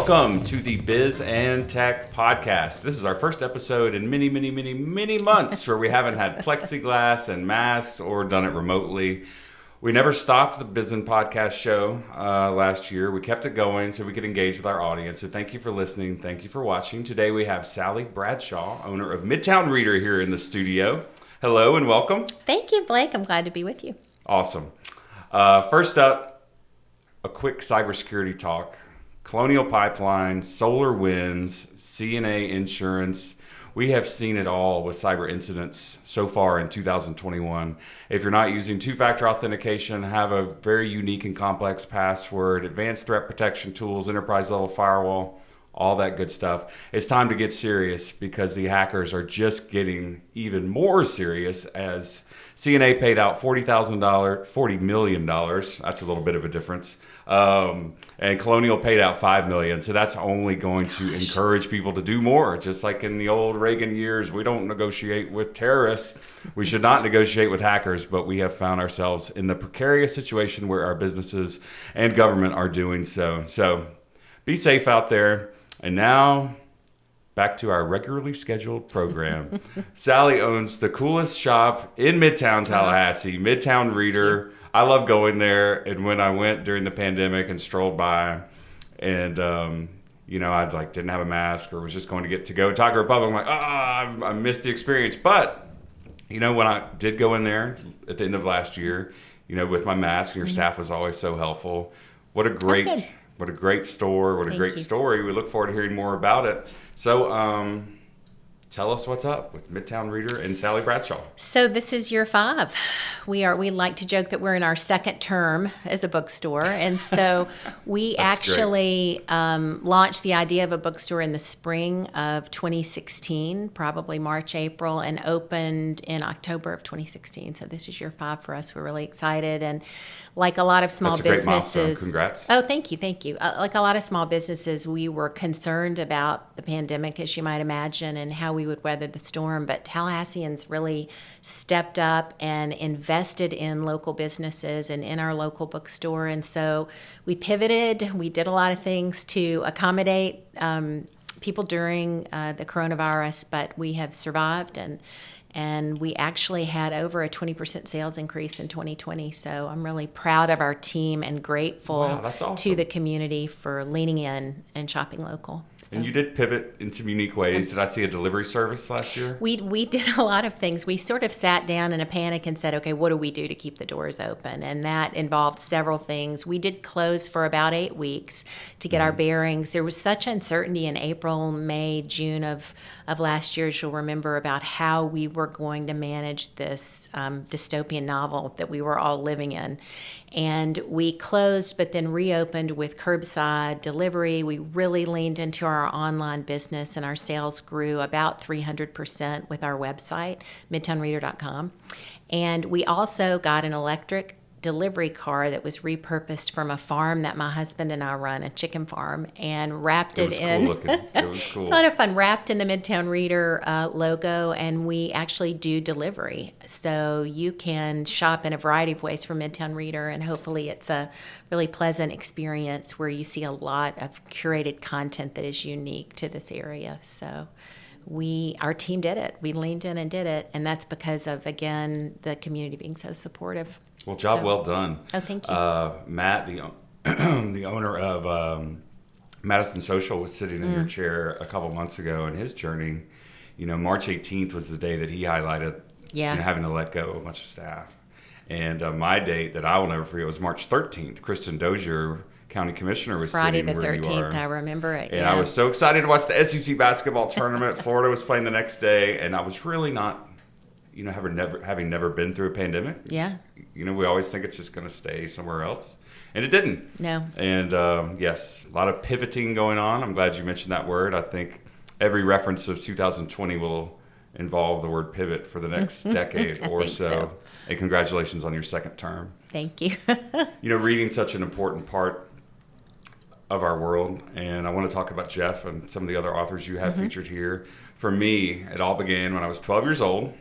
Welcome to the Biz and Tech Podcast. This is our first episode in many months where we haven't had plexiglass and masks or done it remotely. We never stopped the Biz and Podcast show last year. We kept it going so we could engage with our audience. So thank you for listening. Thank you for watching. Today we have Sally Bradshaw, owner of Midtown Reader, here in the studio. Hello and welcome. Thank you, Blake. I'm glad to be with you. Awesome. First up, a quick cybersecurity talk. Colonial Pipeline, Solar Winds, CNA Insurance. We have seen it all with cyber incidents so far in 2021. If you're not using two-factor authentication, have a very unique and complex password, advanced threat protection tools, enterprise-level firewall, all that good stuff. It's time to get serious because the hackers are just getting even more serious as CNA paid out $40 million. That's a little bit of a difference. And Colonial paid out $5 million. So that's only going to encourage people to do more. Just like in the old Reagan years, we don't negotiate with terrorists. We should not negotiate with hackers, but we have found ourselves in the precarious situation where our businesses and government are doing so. So be safe out there. And now back to our regularly scheduled program. Sally owns the coolest shop in Midtown Tallahassee, Midtown Reader. I love going there. And when I went during the pandemic and strolled by and, I didn't have a mask or was just going to get to go Taco Republic, I'm like, I missed the experience. But, when I did go in there at the end of last year, with my mask, and your staff was always so helpful. What a great store. What a great story. We look forward to hearing more about it. So, tell us what's up with Midtown Reader and Sally Bradshaw. So this is year 5. We like to joke that we're in our second term as a bookstore. And so we actually launched the idea of a bookstore in the spring of 2016, probably March, April, and opened in October of 2016. So this is year 5 for us. We're really excited. And like a lot of small businesses. That's a great milestone. Congrats. Oh, thank you. Like a lot of small businesses, we were concerned about the pandemic, as you might imagine, and how we would weather the storm. But Tallahasseans really stepped up and invested in local businesses and in our local bookstore. And so we pivoted. We did a lot of things to accommodate people during the coronavirus, but we have survived and we actually had over a 20% sales increase in 2020. So I'm really proud of our team and grateful to the community for leaning in and shopping local. So. And you did pivot in some unique ways. Did I see a delivery service last year? We did a lot of things. We sort of sat down in a panic and said, okay, what do we do to keep the doors open? And that involved several things. We did close for about 8 weeks to get our bearings. There was such uncertainty in April, May, June of last year, as you'll remember, about how we were going to manage this dystopian novel that we were all living in. And we closed, but then reopened with curbside delivery. We really leaned into our online business, and our sales grew about 300% with our website, midtownreader.com. And we also got an electric delivery car that was repurposed from a farm that my husband and I run, a chicken farm, and wrapped it in. Cool looking. It was cool. It's a lot of fun. Wrapped in the Midtown Reader logo, and we actually do delivery. So you can shop in a variety of ways from Midtown Reader, and hopefully it's a really pleasant experience where you see a lot of curated content that is unique to this area. So our team did it. We leaned in and did it, and that's because of, again, the community being so supportive. Well, job well done. Oh, thank you. Matt, the owner of Madison Social, was sitting in your chair a couple months ago in his journey. March 18th was the day that he highlighted having to let go of a bunch of staff. And my date that I will never forget was March 13th. Kristen Dozier, county commissioner, was Friday sitting where you are. Friday the 13th, I remember it. And I was so excited to watch the SEC basketball tournament. Florida was playing the next day, and I was really not, having never been through a pandemic. Yeah. We always think it's just going to stay somewhere else. And it didn't. No. And yes, a lot of pivoting going on. I'm glad you mentioned that word. I think every reference of 2020 will involve the word pivot for the next decade or so. And congratulations on your second term. Thank you. Reading's such an important part of our world. And I want to talk about Jeff and some of the other authors you have featured here. For me, it all began when I was 12 years old.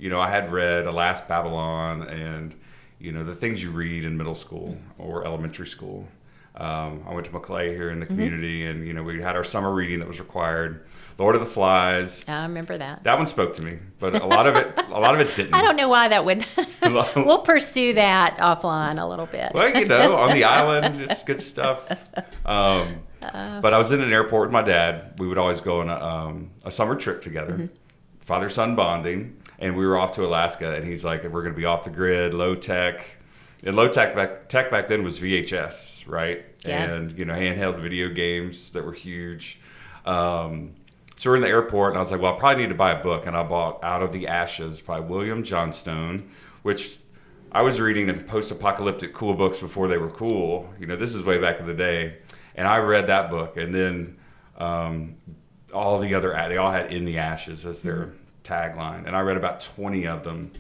I had read Alas, Babylon and, the things you read in middle school or elementary school. I went to Maclay here in the community, and we had our summer reading that was required. Lord of the Flies. I remember that. That one spoke to me, but a lot of it didn't. I don't know why that would. We'll pursue that offline a little bit. Well, on the island, it's good stuff. But I was in an airport with my dad. We would always go on a summer trip together, father-son bonding, and we were off to Alaska. And he's like, "We're going to be off the grid, low tech." And low tech back then was VHS, right? Yeah. And handheld video games that were huge. So we're in the airport, and I was like, well, I probably need to buy a book. And I bought Out of the Ashes by William Johnstone, which I was reading in post-apocalyptic cool books before they were cool. This is way back in the day. And I read that book. And then all the other, they all had In the Ashes as their tagline. And I read about 20 of them.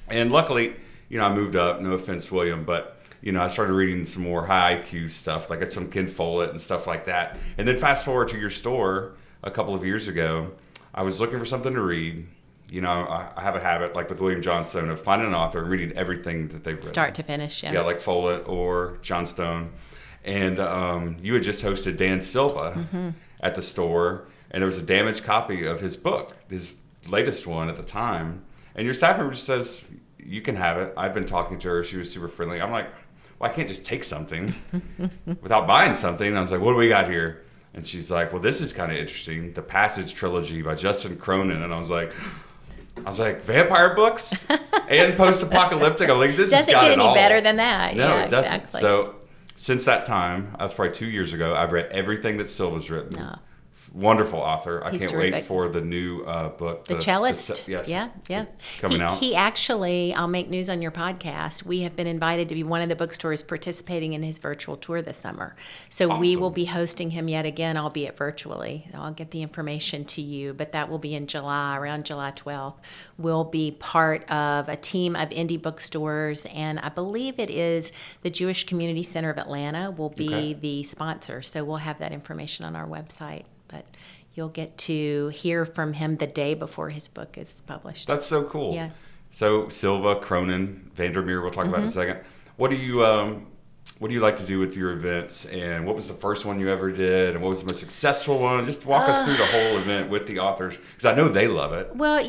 And luckily, I moved up, no offense, William, but I started reading some more high IQ stuff, like some Ken Follett and stuff like that. And then fast forward to your store a couple of years ago, I was looking for something to read. I have a habit, like with William Johnstone, of finding an author and reading everything that they've written. Start to finish, yeah. Yeah, like Follett or Johnstone. And you had just hosted Dan Silva at the store, and there was a damaged copy of his book, his latest one at the time. And your staff member just says, you can have it. I've been talking to her. She was super friendly. I'm like, well, I can't just take something without buying something. And I was like, what do we got here? And she's like, well, this is kind of interesting. The Passage trilogy by Justin Cronin. And I was like, vampire books and post-apocalyptic. I'm like, this has got it all. Doesn't get any better than that. No, yeah, it doesn't. Exactly. So since that time, that was probably 2 years ago, I've read everything that Silva's written. No. Wonderful author. I He's can't terrific. wait for the new book. The Cellist. Yes. Yeah. Coming out. He actually, I'll make news on your podcast. We have been invited to be one of the bookstores participating in his virtual tour this summer. So we Awesome. will be hosting him yet again, albeit virtually. I'll get the information to you, but that will be in July, around July 12th. We'll be part of a team of indie bookstores, and I believe it is the Jewish Community Center of Atlanta will be the sponsor. So we'll have that information on our website. But you'll get to hear from him the day before his book is published. That's so cool. Yeah. So Silva, Cronin, Vandermeer, we'll talk about in a second. What do you like to do with your events? And what was the first one you ever did? And what was the most successful one? Just walk us through the whole event with the authors, because I know they love it. Well,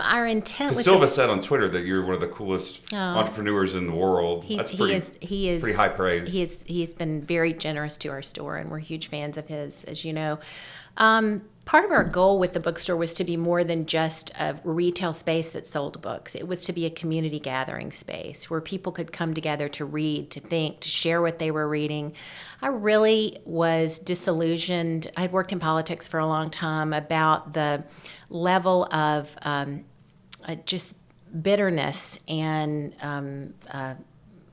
our intent with Silva said on Twitter that you're one of the coolest entrepreneurs in the world. That's he is pretty high praise. He's been very generous to our store, and we're huge fans of his, as you know. Part of our goal with the bookstore was to be more than just a retail space that sold books. It was to be a community gathering space where people could come together to read, to think, to share what they were reading. I really was disillusioned. I'd worked in politics for a long time about the level of just bitterness and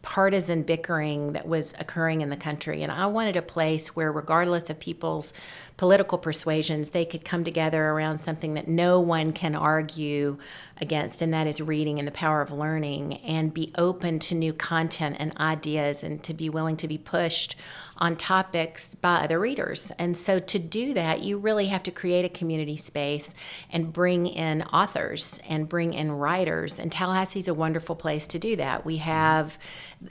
partisan bickering that was occurring in the country. And I wanted a place where, regardless of people's political persuasions, they could come together around something that no one can argue against, and that is reading and the power of learning, and be open to new content and ideas, and to be willing to be pushed on topics by other readers. And so to do that, you really have to create a community space and bring in authors and bring in writers. And Tallahassee's a wonderful place to do that. We have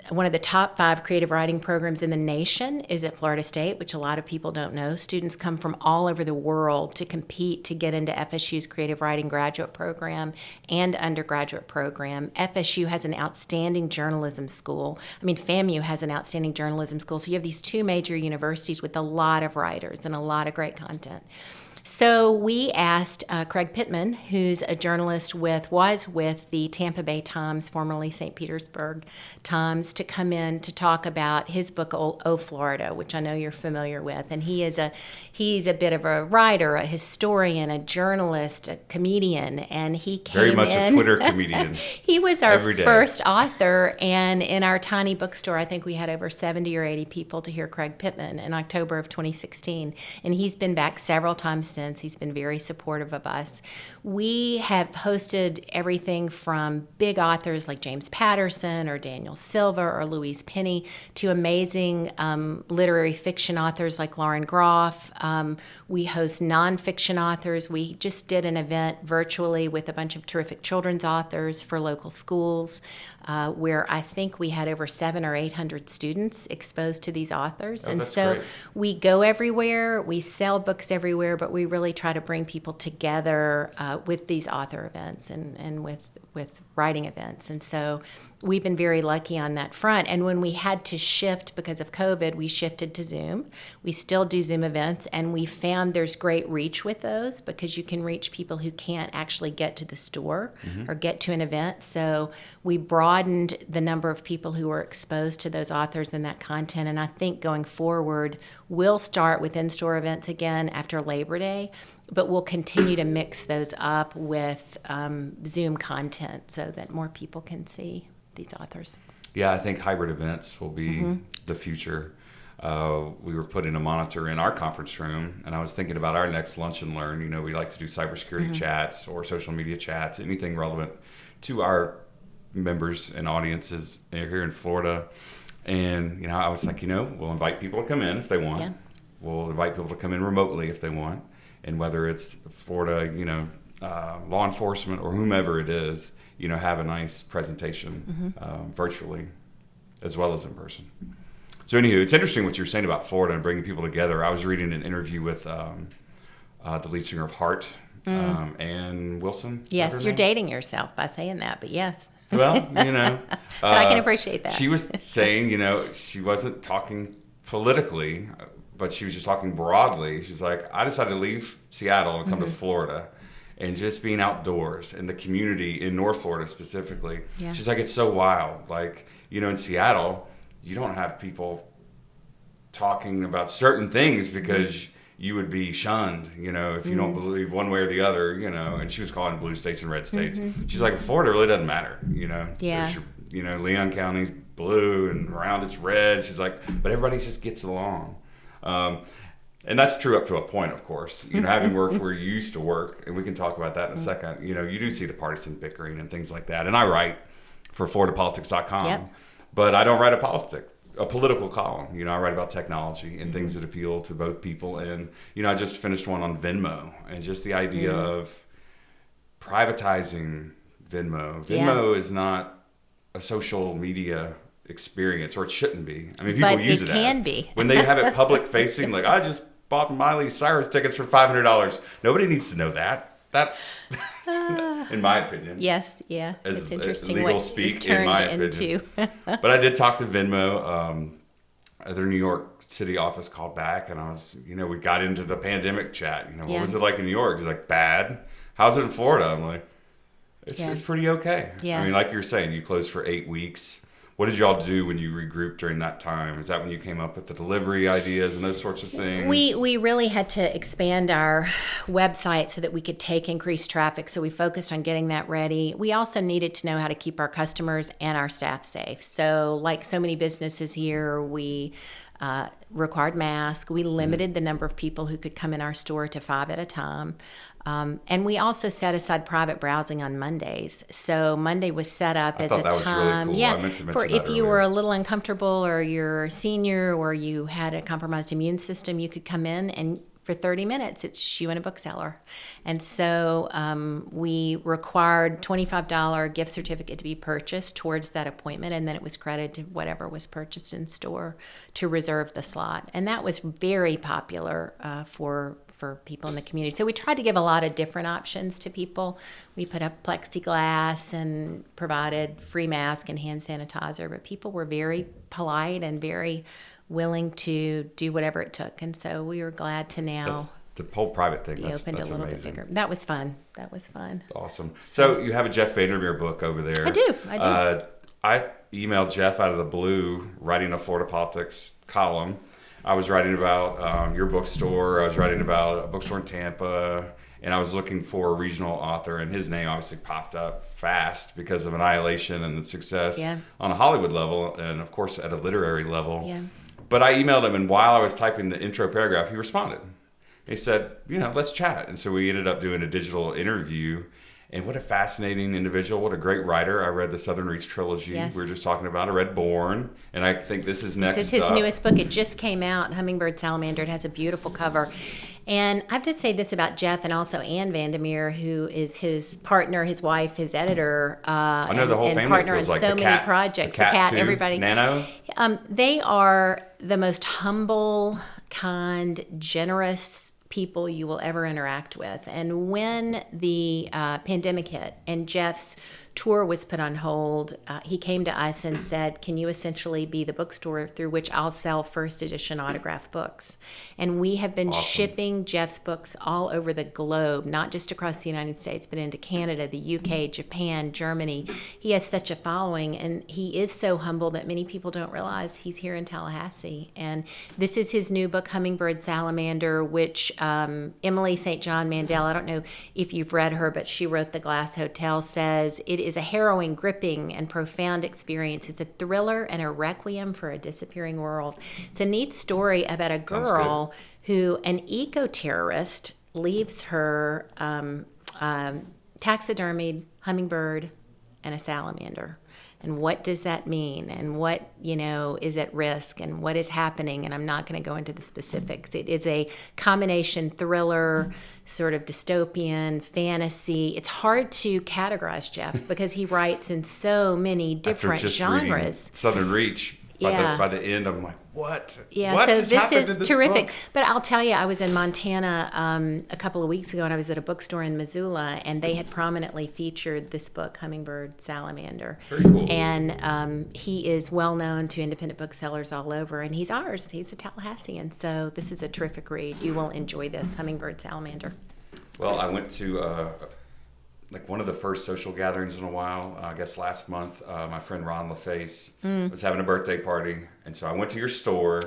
one of the top 5 creative writing programs in the nation is at Florida State, which a lot of people don't know. Students come from all over the world to compete to get into FSU's creative writing graduate program and undergraduate program. FSU has an outstanding journalism school. FAMU has an outstanding journalism school. So you have these 2 major universities with a lot of writers and a lot of great content. So we asked Craig Pittman, who's a journalist was with the Tampa Bay Times, formerly St. Petersburg Times, to come in to talk about his book, Oh Florida, which I know you're familiar with. And he's a bit of a writer, a historian, a journalist, a comedian, and he came Very much in. a Twitter comedian. He was our Every day. first author, and in our tiny bookstore, I think we had over 70 or 80 people to hear Craig Pittman in October of 2016. And he's been back several times since. since. He's been very supportive of us. We have hosted everything from big authors like James Patterson or Daniel Silva or Louise Penny to amazing literary fiction authors like Lauren Groff. We host nonfiction authors. We just did an event virtually with a bunch of terrific children's authors for local schools, where I think we had over 700 or 800 students exposed to these authors. Oh, and that's so great. we go everywhere, we sell books everywhere, but we really try to bring people together with these author events and with writing events. And so we've been very lucky on that front. And when we had to shift because of COVID, we shifted to Zoom. We still do Zoom events, and we found there's great reach with those because you can reach people who can't actually get to the store or get to an event. So we broadened the number of people who were exposed to those authors and that content. And I think going forward, we'll start with in-store events again after Labor Day, but we'll continue to mix those up with Zoom content so that more people can see these authors. Yeah, I think hybrid events will be the future. We were putting a monitor in our conference room, and I was thinking about our next lunch and learn. You know, we like to do cybersecurity chats or social media chats, anything relevant to our members and audiences here in Florida. And, you know, I was like, you know, we'll invite people to come in if they want. Yeah. We'll invite people to come in remotely if they want. And whether it's Florida, you know, law enforcement or whomever it is, you know, have a nice presentation virtually as well as in person. So anywho, it's interesting what you're saying about Florida and bringing people together. I was reading an interview with the lead singer of Heart, Ann Wilson. Yes, you're dating yourself by saying that, but yes. Well, you know. But I can appreciate that. She was saying, you know, she wasn't talking politically, but she was just talking broadly. She's like, I decided to leave Seattle and come to Florida. And just being outdoors in the community in North Florida specifically. Yeah. She's like, it's so wild. Like, you know, in Seattle, you don't have people talking about certain things because you would be shunned, you know, if you don't believe one way or the other, you know. And she was calling blue states and red states. She's like, Florida really doesn't matter, you know. Yeah. You know, Leon County's blue and around it's red. She's like, but everybody just gets along. And that's true up to a point, of course. You know, having worked where you used to work, and we can talk about that in a second, you know, you do see the partisan bickering and things like that. And I write for FloridaPolitics.com, Yep. but I don't write a political column. You know, I write about technology and things that appeal to both people. And, you know, I just finished one on Venmo and just the idea of privatizing Venmo. Venmo is not a social media experience, or it shouldn't be. I mean, people But use it it can as. be. When they have it public facing, like, I just bought Miley Cyrus tickets for $500. Nobody needs to know that. That, in my opinion. Yes, yeah. As It's interesting legal what speak, it's in turned my into. opinion. But I did talk to Venmo. Their New York City office called back, and I was, you know, we got into the pandemic chat. You know, what was it like in New York? He's like, bad. How's it in Florida? I'm like, it's pretty okay. Yeah. I mean, like you're saying, you closed for 8 weeks. What did y'all do when you regrouped during that time? Is that when you came up with the delivery ideas and those sorts of things? We really had to expand our website so that we could take increased traffic. So we focused on getting that ready. We also needed to know how to keep our customers and our staff safe. So like so many businesses here, we required masks. We limited the number of people who could come in our store to 5 at a time. And we also set aside private browsing on Mondays. So Monday was set up as a that was really time, cool. I meant to mention for that if you earlier. were a little uncomfortable or you're a senior or you had a compromised immune system, you could come in and for 30 minutes, it's just you and a bookseller. And so we required $25 gift certificate to be purchased towards that appointment, and then it was credited to whatever was purchased in store to reserve the slot. And that was very popular for people in the community. So we tried to give a lot of different options to people. We put up plexiglass and provided free mask and hand sanitizer, but people were very polite and very willing to do whatever it took. And so we were glad to now the whole private thing. be That's opened a little amazing. bit bigger. That was fun. Awesome. So you have a Jeff Vandermeer book over there. I do. I emailed Jeff out of the blue, writing a Florida politics column. I was writing about your bookstore. I was writing about a bookstore in Tampa, and I was looking for a regional author, and his name obviously popped up fast because of Annihilation and the success on a Hollywood level, and of course at a literary level. Yeah. But I emailed him, and while I was typing the intro paragraph, he responded. He said, let's chat. And so we ended up doing a digital interview. And what a fascinating individual. What a great writer. I read the Southern Reach trilogy Yes. we were just talking about. I read Born. And I think this is next This is his up. newest book. It just came out, Hummingbird Salamander. It has a beautiful cover. And I have to say this about Jeff and also Ann Vandermeer, who is his partner, his wife, his editor, I know the whole and family partner feels in like so the many cat, projects. The cat too, everybody. Nano. They are the most humble, kind, generous people you will ever interact with. And when the pandemic hit and Jeff's tour was put on hold, he came to us and said, can you essentially be the bookstore through which I'll sell first edition autographed books? And we have been shipping Jeff's books all over the globe, not just across the United States, but into Canada, the UK, Japan, Germany. He has such a following, and he is so humble that many people don't realize he's here in Tallahassee. And this is his new book, Hummingbird Salamander, which Emily St. John Mandel, I don't know if you've read her, but she wrote The Glass Hotel, says it is a harrowing, gripping, and profound experience. It's a thriller and a requiem for a disappearing world. It's a neat story about a girl who, an eco-terrorist, leaves her taxidermied hummingbird and a salamander. And what does that mean? And what, is at risk and what is happening? And I'm not going to go into the specifics. It is a combination thriller, sort of dystopian, fantasy. It's hard to categorize Jeff because he writes in so many different genres. Southern Reach. By the end, I'm like, what? Yeah, what so just this happened is in this terrific. book? But I'll tell you, I was in Montana a couple of weeks ago, and I was at a bookstore in Missoula, and they had prominently featured this book, Hummingbird Salamander. Very cool. And he is well known to independent booksellers all over, and he's ours. He's a Tallahassean, so this is a terrific read. You will enjoy this, Hummingbird Salamander. Well, I went to one of the first social gatherings in a while. I guess last month, my friend Ron LaFace was having a birthday party, and so I went to your store,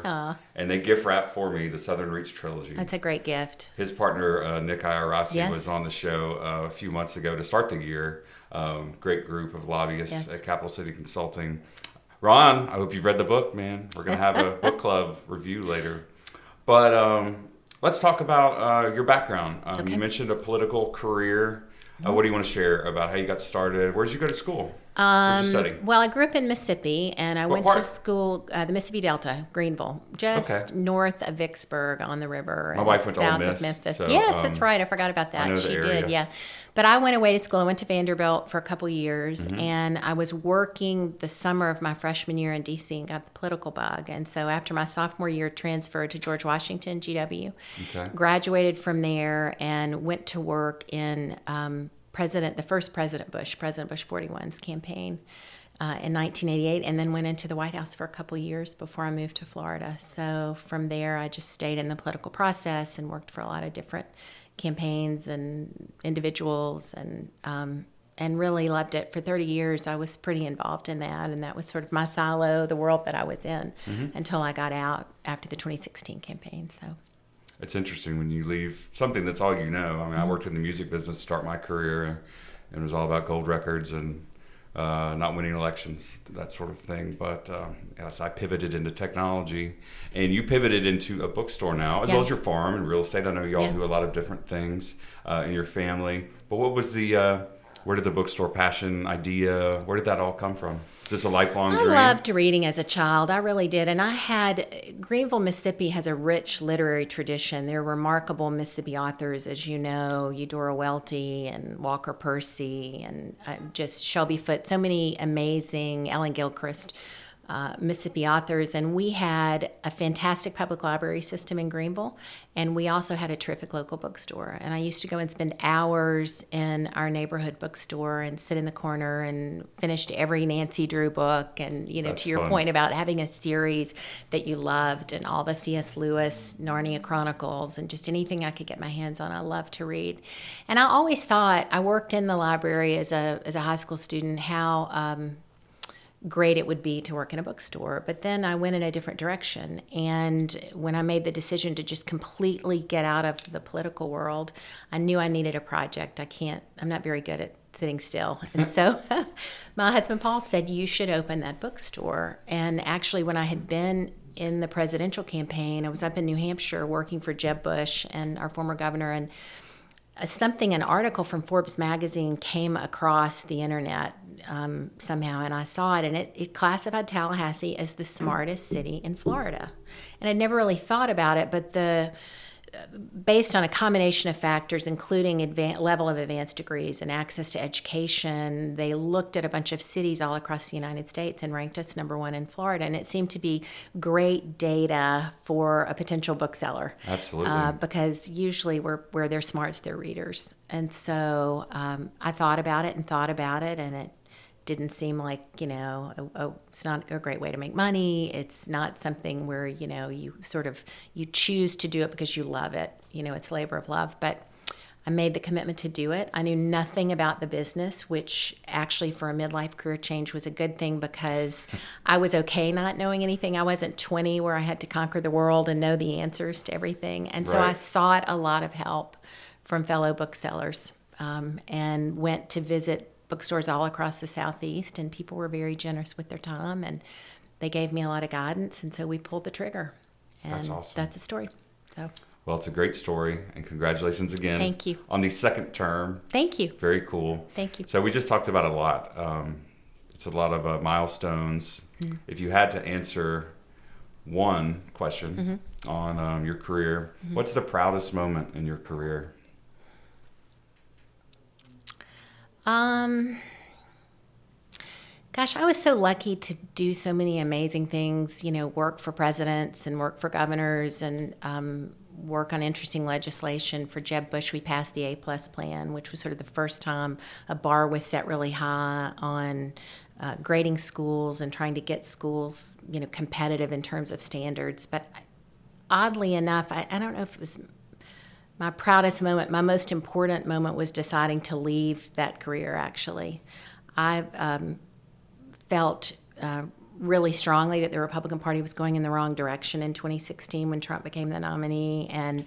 and they gift wrapped for me the Southern Reach trilogy. That's a great gift. His partner Nick Iarasi Yes. was on the show a few months ago to start the year. Great group of lobbyists Yes. at Capital City Consulting. Ron, I hope you've read the book, man. We're gonna have a book club review later, but let's talk about your background. You mentioned a political career. What do you want to share about how you got started? Where did you go to school? What did you study? Well, I grew up in Mississippi, and I went part? to school, the Mississippi Delta, Greenville, just north of Vicksburg on the river. My wife went to Ole south Miss, of Memphis. so, Yes, that's right. I forgot about that. I know the She area. did, yeah. But I went away to school. I went to Vanderbilt for a couple years, and I was working the summer of my freshman year in D.C. and got the political bug. And so after my sophomore year, transferred to George Washington, GW, graduated from there, and went to work in the first President Bush 41's campaign in 1988, and then went into the White House for a couple of years before I moved to Florida. So from there, I just stayed in the political process and worked for a lot of different campaigns and individuals, and really loved it. For 30 years, I was pretty involved in that, and that was sort of my silo, the world that I was in, until I got out after the 2016 campaign. So. It's interesting when you leave something that's all you know. I mean, I worked in the music business to start my career, and it was all about gold records and not winning elections, that sort of thing. But yes, I pivoted into technology, and you pivoted into a bookstore now, as well as your farm and real estate. I know you all do a lot of different things in your family. But what was where did the bookstore passion, idea, where did that all come from? Is this a lifelong dream? I loved reading as a child. I really did. And Greenville, Mississippi has a rich literary tradition. There are remarkable Mississippi authors, as you know, Eudora Welty and Walker Percy and just Shelby Foote, so many amazing, Ellen Gilchrist, Mississippi authors. And we had a fantastic public library system in Greenville, and we also had a terrific local bookstore. And I used to go and spend hours in our neighborhood bookstore and sit in the corner and finished every Nancy Drew book. And, That's to your fun. point about having a series that you loved, and all the C.S. Lewis, Narnia Chronicles, and just anything I could get my hands on, I loved to read. And I always thought, I worked in the library as a high school student, how great it would be to work in a bookstore. But then I went in a different direction. And when I made the decision to just completely get out of the political world, I knew I needed a project. I'm not very good at sitting still. And so my husband Paul said, you should open that bookstore. And actually, when I had been in the presidential campaign. I was up in New Hampshire working for Jeb Bush and our former governor, and an article from Forbes magazine came across the internet somehow, and I saw it, and it classified Tallahassee as the smartest city in Florida. And I'd never really thought about it, but based on a combination of factors, including level of advanced degrees and access to education, they looked at a bunch of cities all across the United States and ranked us number one in Florida. And it seemed to be great data for a potential bookseller. Absolutely. Because usually where they're smarts, they're readers. And so I thought about it, and it didn't seem like, it's not a great way to make money. It's not something where, you choose to do it because you love it. It's labor of love. But I made the commitment to do it. I knew nothing about the business, which actually for a midlife career change was a good thing because I was okay not knowing anything. I wasn't 20 where I had to conquer the world and know the answers to everything. And so I sought a lot of help from fellow booksellers and went to visit bookstores all across the Southeast, and people were very generous with their time, and they gave me a lot of guidance, and so we pulled the trigger. And that's awesome. That's a story. So, well, it's a great story, and congratulations again. Thank you. On the second term. Thank you. Very cool. Thank you. So we just talked about a lot. It's a lot of milestones. Mm-hmm. If you had to answer one question on your career, what's the proudest moment in your career? Gosh, I was so lucky to do so many amazing things, work for presidents and work for governors and work on interesting legislation. For Jeb Bush, we passed the A+ plan, which was sort of the first time a bar was set really high on grading schools and trying to get schools, competitive in terms of standards. But oddly enough, I don't know if it was my proudest moment. My most important moment was deciding to leave that career, actually. I felt really strongly that the Republican Party was going in the wrong direction in 2016 when Trump became the nominee, and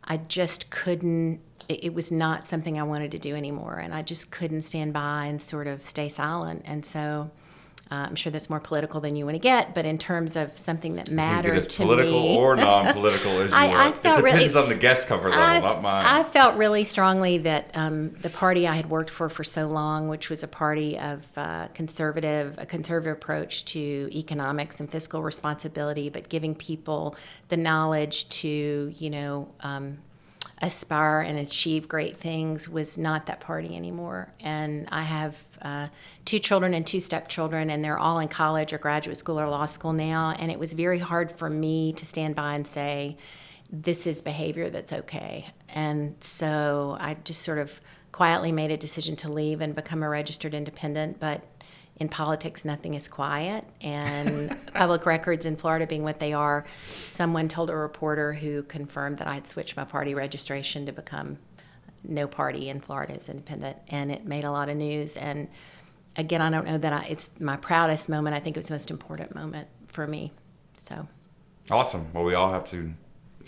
I just couldn't, it was not something I wanted to do anymore, and I just couldn't stand by and sort of stay silent. And so I'm sure that's more political than you want to get, but in terms of something that mattered to me. You can get as political or non-political as you want. It depends on the guest cover level, not mine. I felt really strongly that the party I had worked for so long, which was a party of a conservative approach to economics and fiscal responsibility, but giving people the knowledge to, aspire and achieve great things, was not that party anymore. And I have 2 children and 2 stepchildren, and they're all in college or graduate school or law school now. And it was very hard for me to stand by and say, this is behavior that's okay. And so I just sort of quietly made a decision to leave and become a registered independent. But in politics, nothing is quiet, and public records in Florida being what they are, someone told a reporter who confirmed that I had switched my party registration to become no party in Florida as independent, and it made a lot of news. And again, I don't know that it's my proudest moment. I think it was the most important moment for me. So awesome. Well, we all have to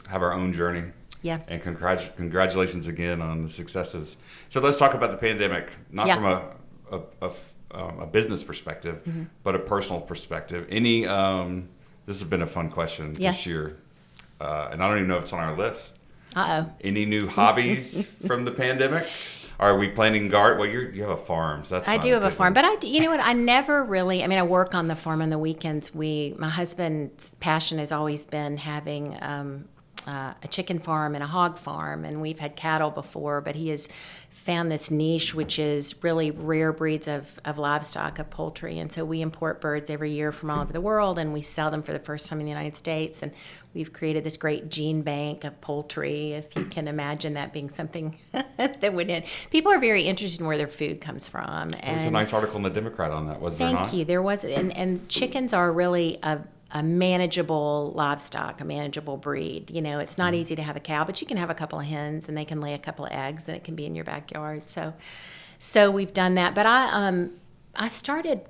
have our own journey. Yeah. And congratulations again on the successes. So let's talk about the pandemic, not from a business perspective, but a personal perspective. This has been a fun question this year, and I don't even know if it's on our list. Any new hobbies from the pandemic? Are we planting garden? Well, you have a farm, so that's I do have a farm, but you know what? I never really. I work on the farm on the weekends. My husband's passion has always been having a chicken farm and a hog farm, and we've had cattle before, but he has found this niche, which is really rare breeds of livestock, of poultry. And so we import birds every year from all over the world, and we sell them for the first time in the United States. And we've created this great gene bank of poultry, if you can imagine that being something that would end. People are very interested in where their food comes from. There was a nice article in the Democrat on that, was there not? Thank you. There was, and chickens are really a manageable livestock, a manageable breed. It's not easy to have a cow, but you can have a couple of hens, and they can lay a couple of eggs, and it can be in your backyard. So we've done that. But I started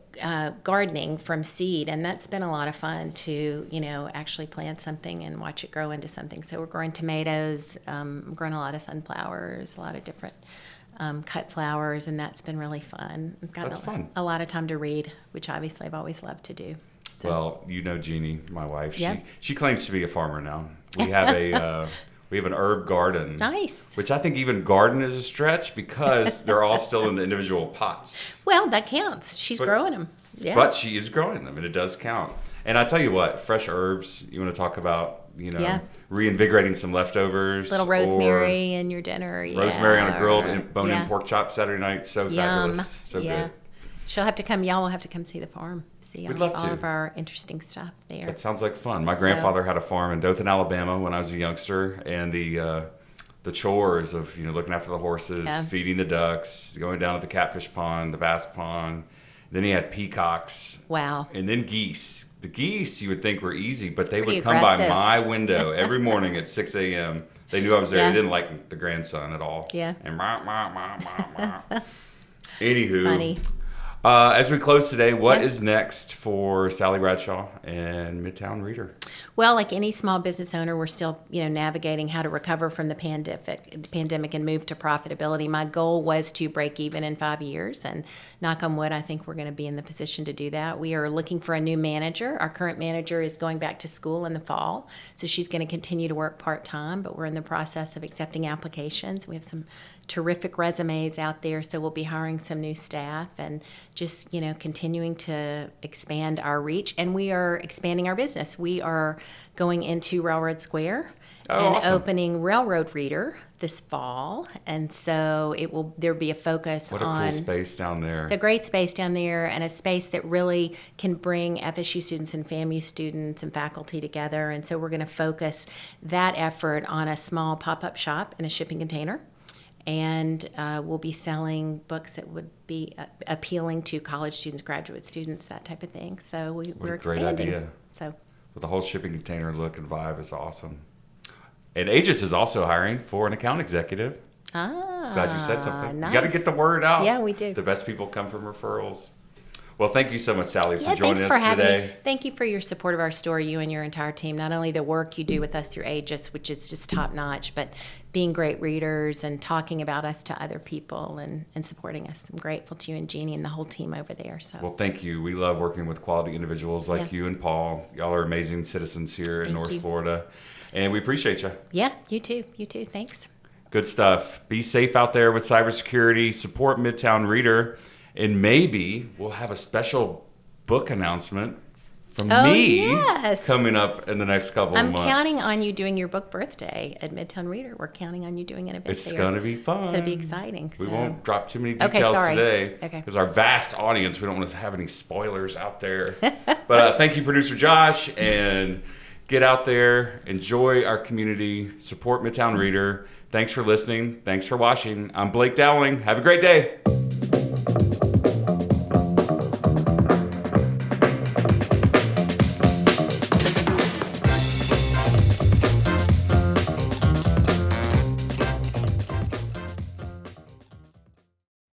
gardening from seed, and that's been a lot of fun to actually plant something and watch it grow into something. So we're growing tomatoes, growing a lot of sunflowers, a lot of different cut flowers, and that's been really fun. I've got a lot of time to read, which obviously I've always loved to do. So. Well, you know Jeannie, my wife. Yep. She claims to be a farmer now. We have we have an herb garden. Nice. Which I think even garden is a stretch because they're all still in the individual pots. Well, that counts. She's growing them. Yeah. But she is growing them, and it does count. And I tell you what, fresh herbs, you want to talk about, reinvigorating some leftovers. Little rosemary in your dinner. Yeah. Rosemary on a grilled bone-in pork chop Saturday night. So fabulous. So good. She'll have to come. Y'all will have to come see the farm. See We'd love all to. of our interesting stuff there. That sounds like fun. My grandfather had a farm in Dothan, Alabama when I was a youngster, and the chores of looking after the horses, feeding the ducks, going down to the catfish pond, the bass pond. Then he had peacocks. Wow. And then geese. The geese you would think were easy, but they Pretty would come by aggressive. my window every morning at 6 a.m. They knew I was there. Yeah. They didn't like the grandson at all. Yeah. And Anywho. It's funny. As we close today, what is next for Sally Bradshaw and Midtown Reader? Well, like any small business owner, we're still, navigating how to recover from the pandemic and move to profitability. My goal was to break even in 5 years, and knock on wood, I think we're going to be in the position to do that. We are looking for a new manager. Our current manager is going back to school in the fall, so she's going to continue to work part-time, but we're in the process of accepting applications. We have some terrific resumes out there, so we'll be hiring some new staff and just continuing to expand our reach. And we are expanding our business. We are going into Railroad Square and awesome. opening Railroad Reader this fall, and so there'll be a focus on What a cool space down there. a great space down there, and a space that really can bring FSU students and FAMU students and faculty together. And so we're going to focus that effort on a small pop-up shop in a shipping container. And we'll be selling books that would be appealing to college students, graduate students, that type of thing. So we're great expanding. idea. So With the whole shipping container look and vibe is awesome. And Aegis is also hiring for an account executive. Glad you said something. Nice. You got to get the word out. Yeah, we do. The best people come from referrals. Well, thank you so much, Sally, for Yeah, joining thanks for us having today. me. Thank you for your support of our store, you and your entire team. Not only the work you do with us through Aegis, which is just top notch, but being great readers and talking about us to other people and supporting us. I'm grateful to you and Jeannie and the whole team over there. So. Well, thank you. We love working with quality individuals like you and Paul. Y'all are amazing citizens here in North Florida, and we appreciate you. Yeah, you too. You too. Thanks. Good stuff. Be safe out there with cybersecurity. Support Midtown Reader, and maybe we'll have a special book announcement from me coming up in the next couple of months. I'm counting on you doing your book birthday at Midtown Reader. We're counting on you doing an event It's there. going to be fun. So it'll be exciting. We So. won't drop too many details today. Okay. Because our vast audience, we don't want to have any spoilers out there. But thank you, Producer Josh, and get out there, enjoy our community, support Midtown Reader. Thanks for listening. Thanks for watching. I'm Blake Dowling. Have a great day.